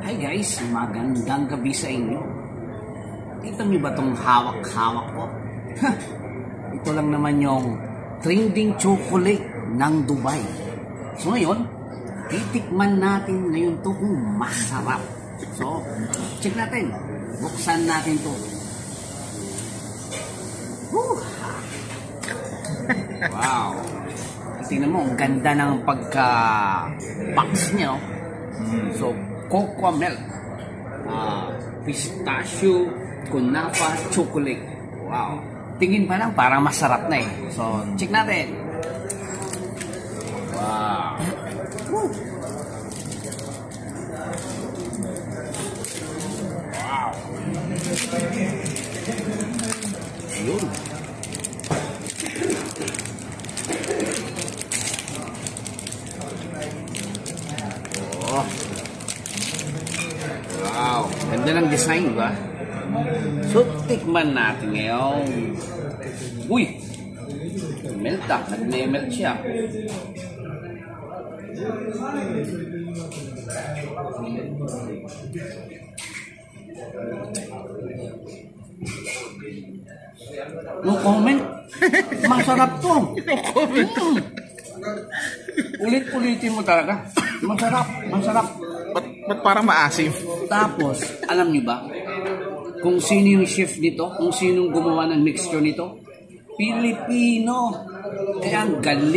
Hi guys, magandang gabi sa inyo. Kita niyo ba itong hawak-hawak ko? Ito lang naman yung trending chocolate ng Dubai. So ngayon, titikman natin ngayon to kung masarap. So, check natin. Buksan natin to. Wow. Tingnan mo, ang ganda ng pagka-box niya. No? So, cocoa milk, pistachio, kunafa, chocolate. Wow. Tingin pa lang parang masarap na eh. So, check natin. Wow. Woo. Wow. Ayun. Oh. Wow, ganda ng design ba? So, tikman natin ngayon. Uy! Melt ah, nag-melt siya. No comment? Masarap to. No comment. Ulit-ulitin mo talaga. Masarap, masarap. Ba't parang maasim? Tapos, alam niyo ba, kung sino yung chef nito, kung sino gumawa ng mixture nito? Pilipino. Kaya ang galing.